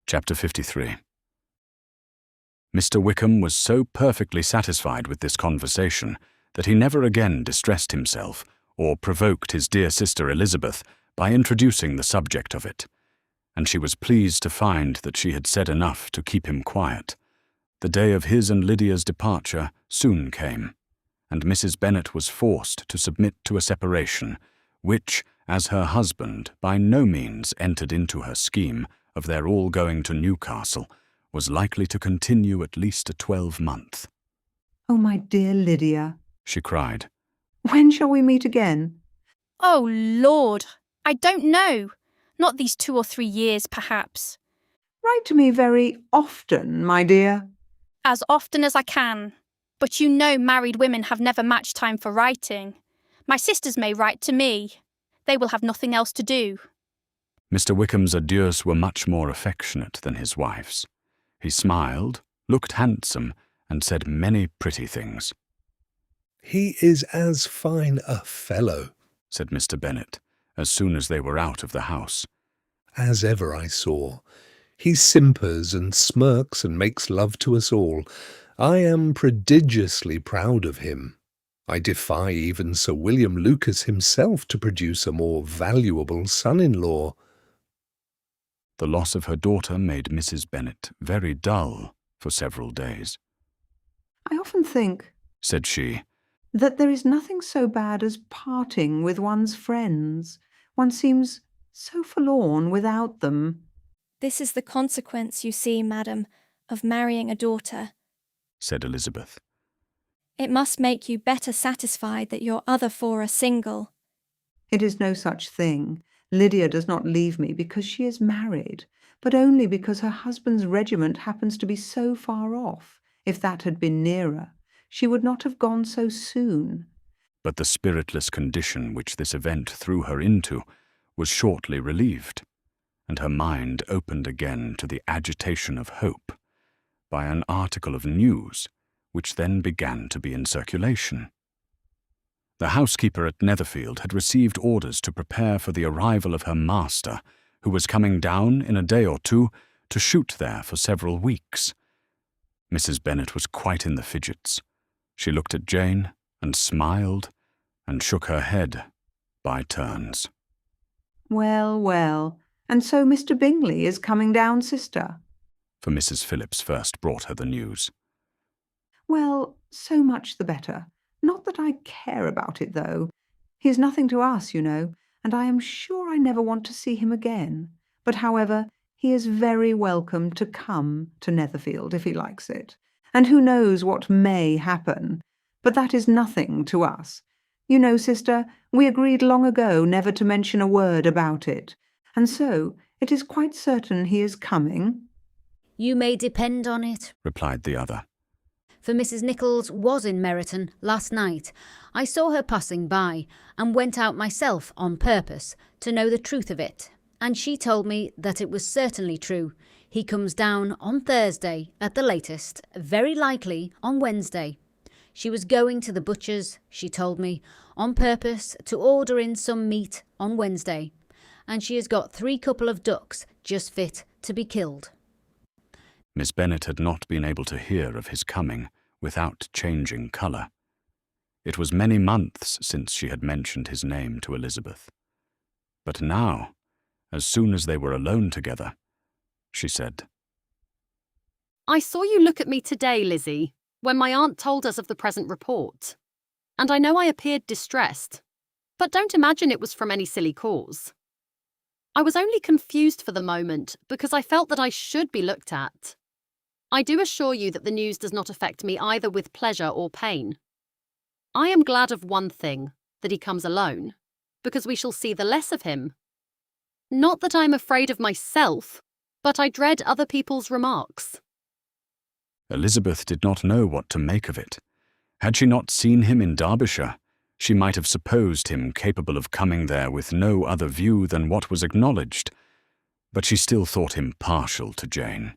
Chapter 53. Mr. Wickham was so perfectly satisfied with this conversation that he never again distressed himself or provoked his dear sister Elizabeth by introducing the subject of it, and she was pleased to find that she had said enough to keep him quiet. The day of his and Lydia's departure soon came, and Mrs. Bennet was forced to submit to a separation, which, as her husband by no means entered into her scheme of their all going to Newcastle, was likely to continue at least a 12-month. "Oh, my dear Lydia," she cried. "when shall we meet again?" "Oh, Lord, I don't know. Not these 2 or 3 years, perhaps." "Write to me very often, my dear." "As often as I can. But you know married women have never much time for writing. My sisters may write to me. They will have nothing else to do." Mr. Wickham's adieus were much more affectionate than his wife's. He smiled, looked handsome, and said many pretty things. "He is as fine a fellow," said Mr. Bennet, as soon as they were out of the house, "as ever I saw. He simpers and smirks and makes love to us all. I am prodigiously proud of him. I defy even Sir William Lucas himself to produce a more valuable son-in-law." The loss of her daughter made Mrs. Bennet very dull for several days. "I often think," said she, "that there is nothing so bad as parting with one's friends. One seems so forlorn without them." "This is the consequence, you see, madam, of marrying a daughter," said Elizabeth. "It must make you better satisfied that your other 4 are single." "It is no such thing. Lydia does not leave me because she is married, but only because her husband's regiment happens to be so far off. If that had been nearer, she would not have gone so soon." But the spiritless condition which this event threw her into was shortly relieved, and her mind opened again to the agitation of hope by an article of news which then began to be in circulation. The housekeeper at Netherfield had received orders to prepare for the arrival of her master, who was coming down in a day or two to shoot there for several weeks. Mrs. Bennet was quite in the fidgets. She looked at Jane and smiled and shook her head by turns. "Well, well, and so Mr. Bingley is coming down, sister?" For Mrs. Phillips first brought her the news. "Well, so much the better. Not that I care about it, though. He is nothing to us, you know, and I am sure I never want to see him again. But, however, he is very welcome to come to Netherfield if he likes it. And who knows what may happen? But that is nothing to us. You know, sister, we agreed long ago never to mention a word about it. And so it is quite certain he is coming." "You may depend on it," replied the other. "for Mrs. Nichols was in Meryton last night. I saw her passing by, and went out myself on purpose to know the truth of it, and she told me that it was certainly true. He comes down on Thursday at the latest, very likely on Wednesday. She was going to the butcher's, she told me, on purpose to order in some meat on Wednesday, and she has got 3 couple of ducks just fit to be killed." Miss Bennet had not been able to hear of his coming without changing colour. It was many months since she had mentioned his name to Elizabeth. But now, as soon as they were alone together, she said, "I saw you look at me today, Lizzie, when my aunt told us of the present report. And I know I appeared distressed, but don't imagine it was from any silly cause. I was only confused for the moment because I felt that I should be looked at. I do assure you that the news does not affect me either with pleasure or pain. I am glad of one thing, that he comes alone, because we shall see the less of him. Not that I am afraid of myself, but I dread other people's remarks." Elizabeth did not know what to make of it. Had she not seen him in Derbyshire, she might have supposed him capable of coming there with no other view than what was acknowledged, but she still thought him partial to Jane,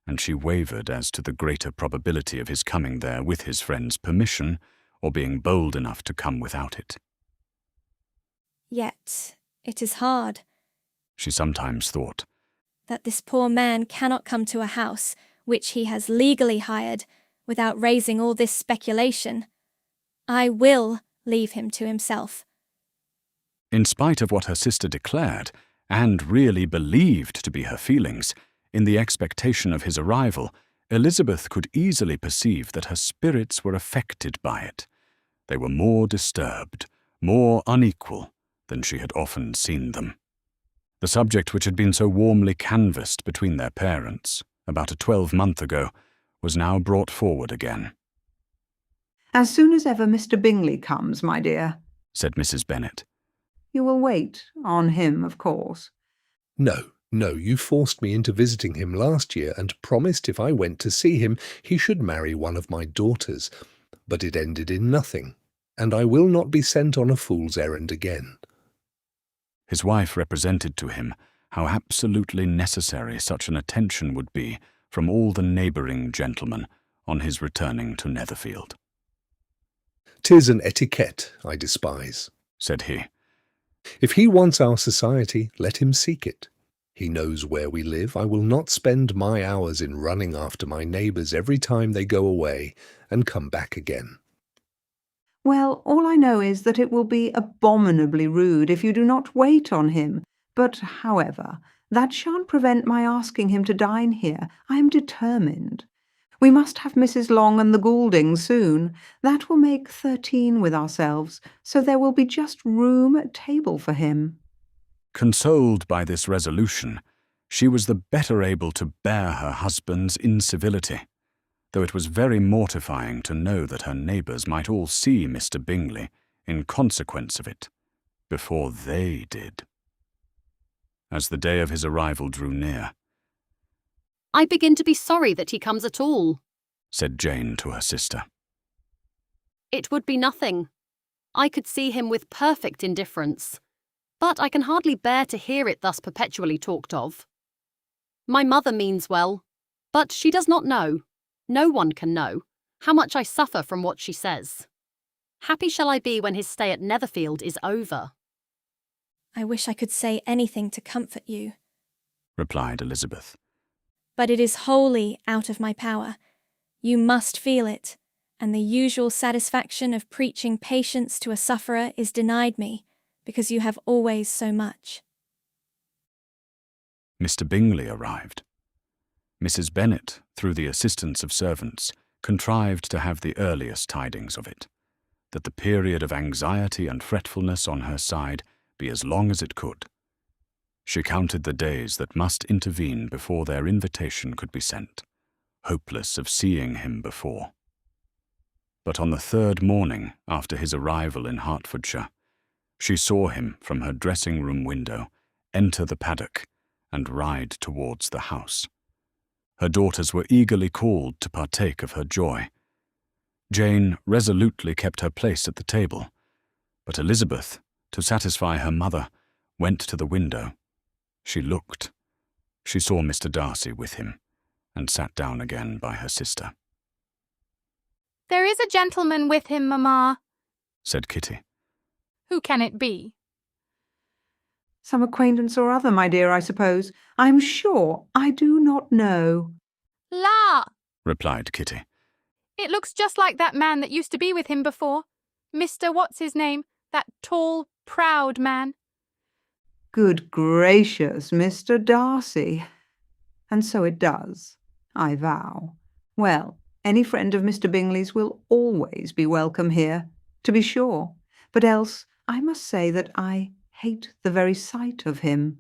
and she wavered as to the greater probability of his coming there with his friend's permission, or being bold enough to come without it. "Yet it is hard," she sometimes thought, that this poor man cannot come to a house which he has legally hired without raising all this speculation. I will leave him to himself. In spite of what her sister declared, and really believed to be her feelings, in the expectation of his arrival, Elizabeth could easily perceive that her spirits were affected by it. They were more disturbed, more unequal than she had often seen them. The subject which had been so warmly canvassed between their parents about a 12-month ago was now brought forward again. As soon as ever Mr. Bingley comes, my dear, said Mrs. Bennet. You will wait on him, of course. No, you forced me into visiting him last year and promised if I went to see him he should marry one of my daughters, but it ended in nothing, and I will not be sent on a fool's errand again. His wife represented to him how absolutely necessary such an attention would be from all the neighbouring gentlemen on his returning to Netherfield. "'Tis an etiquette I despise," said he. "If he wants our society, let him seek it. He knows where we live. I will not spend my hours in running after my neighbours every time they go away and come back again." Well, all I know is that it will be abominably rude if you do not wait on him. But, however, that shan't prevent my asking him to dine here. I am determined. We must have Mrs. Long and the Gouldings soon. That will make 13 with ourselves, so there will be just room at table for him. Consoled by this resolution, she was the better able to bear her husband's incivility, though it was very mortifying to know that her neighbours might all see Mr. Bingley in consequence of it, before they did. As the day of his arrival drew near, "I begin to be sorry that he comes at all," said Jane to her sister. "It would be nothing. I could see him with perfect indifference, but I can hardly bear to hear it thus perpetually talked of. My mother means well, but she does not know, no one can know, how much I suffer from what she says. Happy shall I be when his stay at Netherfield is over." I wish I could say anything to comfort you, replied Elizabeth. but it is wholly out of my power. You must feel it, and the usual satisfaction of preaching patience to a sufferer is denied me, because you have always so much. Mr. Bingley arrived. Mrs. Bennet, through the assistance of servants, contrived to have the earliest tidings of it, that the period of anxiety and fretfulness on her side be as long as it could. She counted the days that must intervene before their invitation could be sent, hopeless of seeing him before. But on the 3rd morning after his arrival in Hertfordshire, she saw him from her dressing-room window enter the paddock and ride towards the house. Her daughters were eagerly called to partake of her joy. Jane resolutely kept her place at the table, but Elizabeth, to satisfy her mother, went to the window. She looked. She saw Mr. Darcy with him, and sat down again by her sister. "There is a gentleman with him, mamma," said Kitty. "Who can it be?" Some acquaintance or other, my dear, I suppose. I am sure I do not know. "La!" replied Kitty. "It looks just like that man that used to be with him before. Mr. What's-his-name, that tall, proud man." Good gracious, Mr. Darcy. And so it does, I vow. Well, any friend of Mr. Bingley's will always be welcome here, to be sure. But else, I must say that I hate the very sight of him.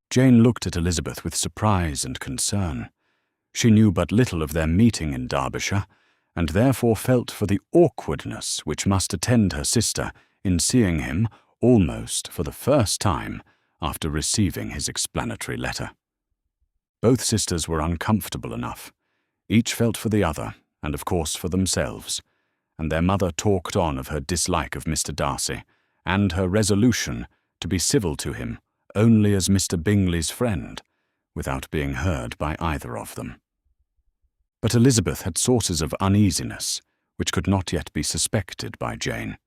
Jane looked at Elizabeth with surprise and concern. She knew but little of their meeting in Derbyshire, and therefore felt for the awkwardness which must attend her sister in seeing him almost for the first time after receiving his explanatory letter. Both sisters were uncomfortable enough. Each felt for the other, and of course for themselves, and their mother talked on of her dislike of Mr. Darcy, and her resolution to be civil to him only as Mr. Bingley's friend, without being heard by either of them. But Elizabeth had sources of uneasiness which could not yet be suspected by Jane,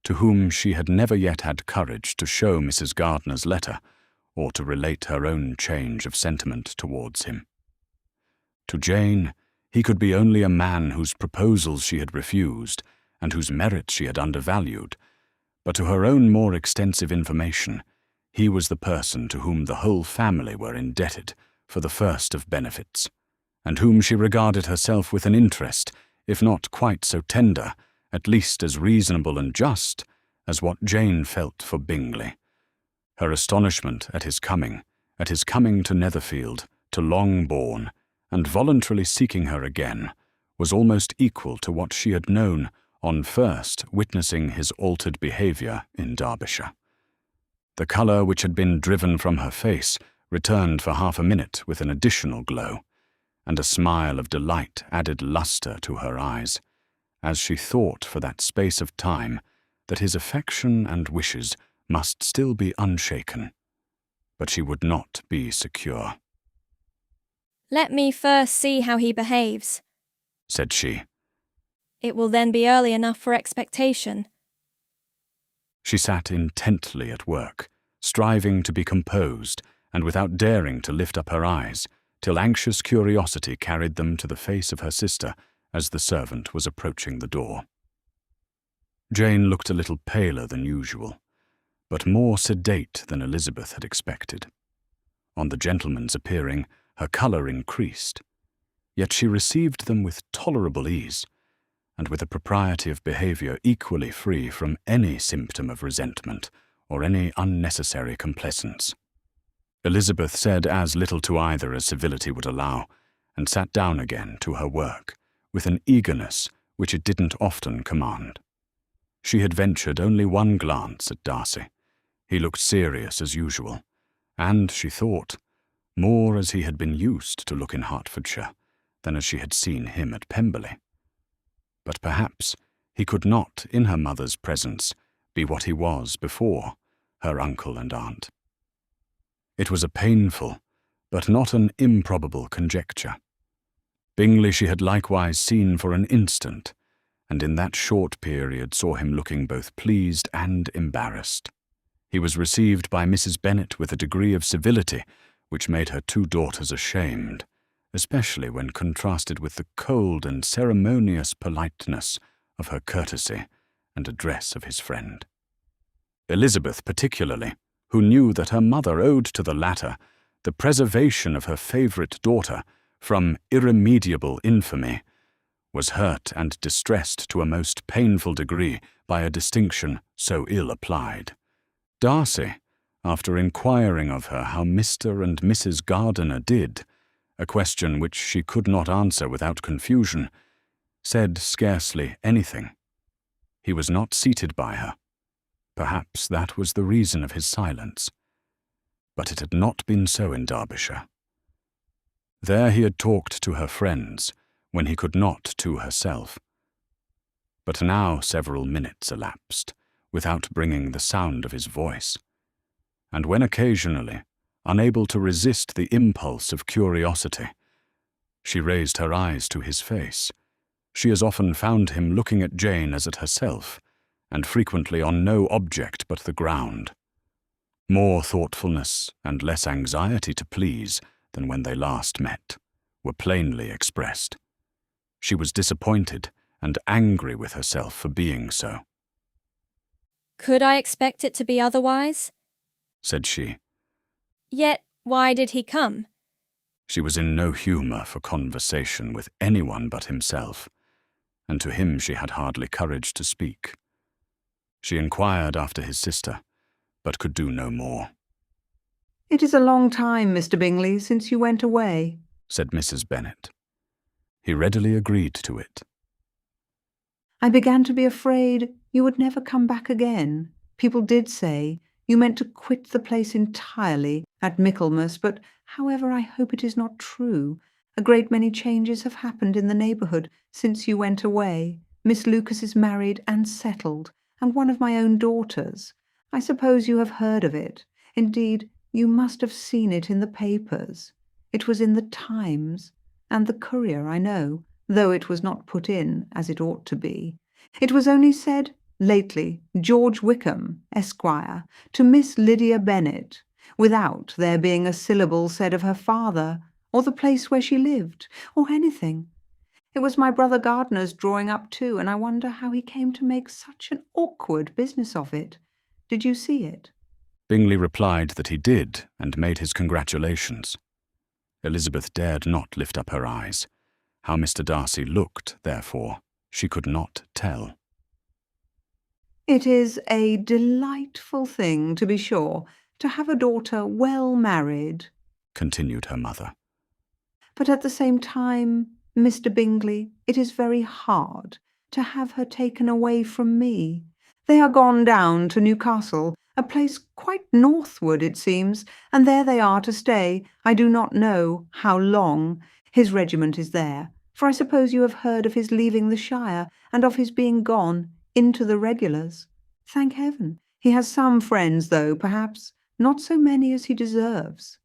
to whom she had never yet had courage to show Mrs. Gardiner's letter, or to relate her own change of sentiment towards him. To Jane, he could be only a man whose proposals she had refused and whose merits she had undervalued, but to her own more extensive information, he was the person to whom the whole family were indebted for the first of benefits, and whom she regarded herself with an interest, if not quite so tender, at least as reasonable and just, as what Jane felt for Bingley. Her astonishment at his coming to Netherfield, to Longbourn, and voluntarily seeking her again, was almost equal to what she had known on first witnessing his altered behaviour in Derbyshire. The colour which had been driven from her face returned for half a minute with an additional glow, and a smile of delight added lustre to her eyes, as she thought for that space of time that his affection and wishes must still be unshaken, but she would not be secure. Let me first see how he behaves, said she. It will then be early enough for expectation. She sat intently at work, striving to be composed, and without daring to lift up her eyes, till anxious curiosity carried them to the face of her sister as the servant was approaching the door. Jane looked a little paler than usual, but more sedate than Elizabeth had expected. On the gentleman's appearing, her colour increased, yet she received them with tolerable ease, and with a propriety of behaviour equally free from any symptom of resentment or any unnecessary complaisance. Elizabeth said as little to either as civility would allow, and sat down again to her work, with an eagerness which it didn't often command. She had ventured only one glance at Darcy. He looked serious as usual, and, she thought, more as he had been used to look in Hertfordshire than as she had seen him at Pemberley. But perhaps he could not, in her mother's presence, be what he was before her uncle and aunt. It was a painful, but not an improbable conjecture. Bingley she had likewise seen for an instant, and in that short period saw him looking both pleased and embarrassed. He was received by Mrs. Bennet with a degree of civility which made her two daughters ashamed, especially when contrasted with the cold and ceremonious politeness of her courtesy and address of his friend. Elizabeth particularly, who knew that her mother owed to the latter the preservation of her favourite daughter from irremediable infamy, was hurt and distressed to a most painful degree by a distinction so ill applied. Darcy, after inquiring of her how Mr. and Mrs. Gardiner did, a question which she could not answer without confusion, said scarcely anything. He was not seated by her. Perhaps that was the reason of his silence. But it had not been so in Derbyshire. There he had talked to her friends, when he could not to herself. But now several minutes elapsed, without bringing the sound of his voice, and when occasionally, unable to resist the impulse of curiosity, she raised her eyes to his face, she as often found him looking at Jane as at herself, and frequently on no object but the ground. More thoughtfulness and less anxiety to please than when they last met were plainly expressed. She was disappointed and angry with herself for being so. Could I expect it to be otherwise? Said she. Yet why did he come? She was in no humour for conversation with anyone but himself, and to him she had hardly courage to speak. She inquired after his sister, but could do no more. "It is a long time, Mr. Bingley, since you went away," said Mrs. Bennet. He readily agreed to it. "I began to be afraid you would never come back again. People did say you meant to quit the place entirely at Michaelmas, but however I hope it is not true. A great many changes have happened in the neighbourhood since you went away. Miss Lucas is married and settled, and one of my own daughters. I suppose you have heard of it. Indeed, you must have seen it in the papers. It was in the Times and the Courier, I know, though it was not put in as it ought to be. It was only said lately, George Wickham, Esquire, to Miss Lydia Bennet. without there being a syllable said of her father, or the place where she lived, or anything. It was my brother Gardner's drawing up too, and I wonder how he came to make such an awkward business of it. Did you see it? Bingley replied that he did, and made his congratulations. Elizabeth dared not lift up her eyes. How Mr. Darcy looked, therefore, she could not tell. It is a delightful thing, to be sure, to have a daughter well married, continued her mother. but at the same time, Mr. Bingley, it is very hard to have her taken away from me. They are gone down to Newcastle, a place quite northward, it seems, and there they are to stay. I do not know how long. His regiment is there, for I suppose you have heard of his leaving the shire, and of his being gone into the regulars. Thank heaven. He has some friends, though, perhaps not so many as he deserves.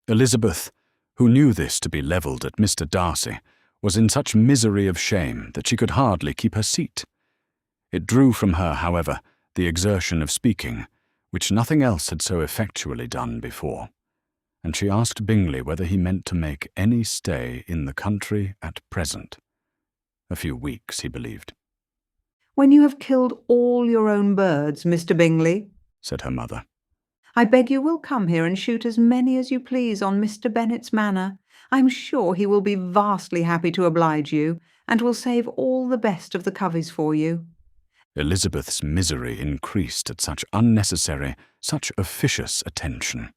Elizabeth, who knew this to be levelled at Mr. Darcy, was in such misery of shame that she could hardly keep her seat. It drew from her, however, the exertion of speaking, which nothing else had so effectually done before, and she asked Bingley whether he meant to make any stay in the country at present. A few weeks, he believed. When you have killed all your own birds, Mr. Bingley, said her mother, I beg you will come here and shoot as many as you please on Mr. Bennet's manor. I'm sure he will be vastly happy to oblige you, and will save all the best of the coveys for you. Elizabeth's misery increased at such unnecessary, such officious attention.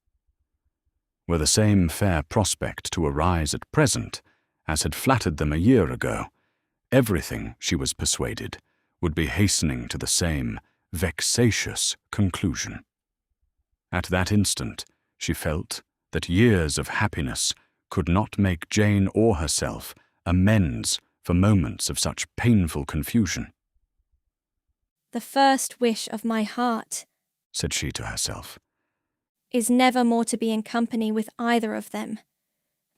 Were the same fair prospect to arise at present, as had flattered them a year ago, everything, she was persuaded, would be hastening to the same vexatious conclusion. At that instant, she felt that years of happiness could not make Jane or herself amends for moments of such painful confusion. The first wish of my heart, said she to herself, is never more to be in company with either of them.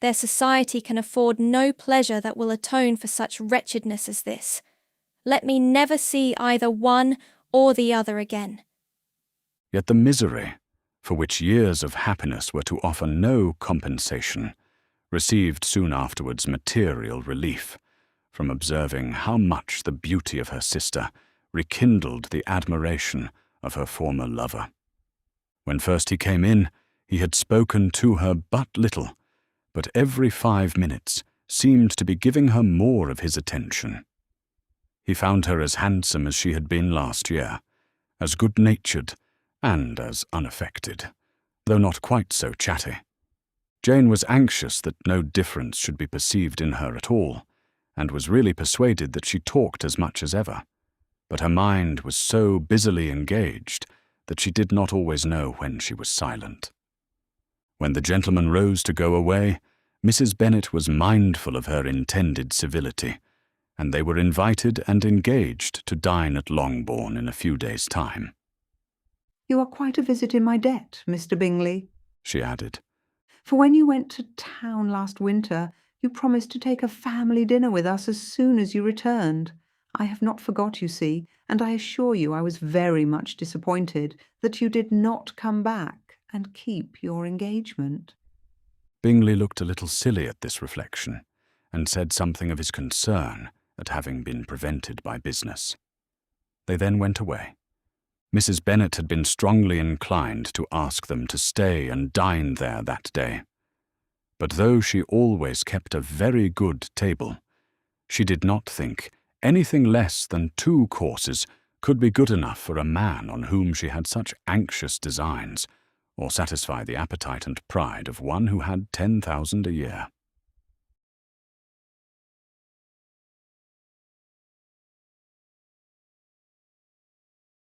Their society can afford no pleasure that will atone for such wretchedness as this. Let me never see either one or the other again. Yet the misery, for which years of happiness were to offer no compensation, received soon afterwards material relief from observing how much the beauty of her sister rekindled the admiration of her former lover. When first he came in, he had spoken to her but little, but every 5 minutes seemed to be giving her more of his attention. He found her as handsome as she had been last year, as good-natured and as unaffected, though not quite so chatty. Jane was anxious that no difference should be perceived in her at all, and was really persuaded that she talked as much as ever, but her mind was so busily engaged that she did not always know when she was silent. When the gentleman rose to go away, Mrs. Bennet was mindful of her intended civility, and they were invited and engaged to dine at Longbourn in a few days' time. You are quite a visit in my debt, Mr. Bingley, she added, for when you went to town last winter, you promised to take a family dinner with us as soon as you returned. I have not forgot, you see, and I assure you I was very much disappointed that you did not come back and keep your engagement. Bingley looked a little silly at this reflection, and said something of his concern at having been prevented by business. They then went away. Mrs. Bennet had been strongly inclined to ask them to stay and dine there that day, but though she always kept a very good table, she did not think anything less than 2 courses could be good enough for a man on whom she had such anxious designs, or satisfy the appetite and pride of one who had 10,000 a year.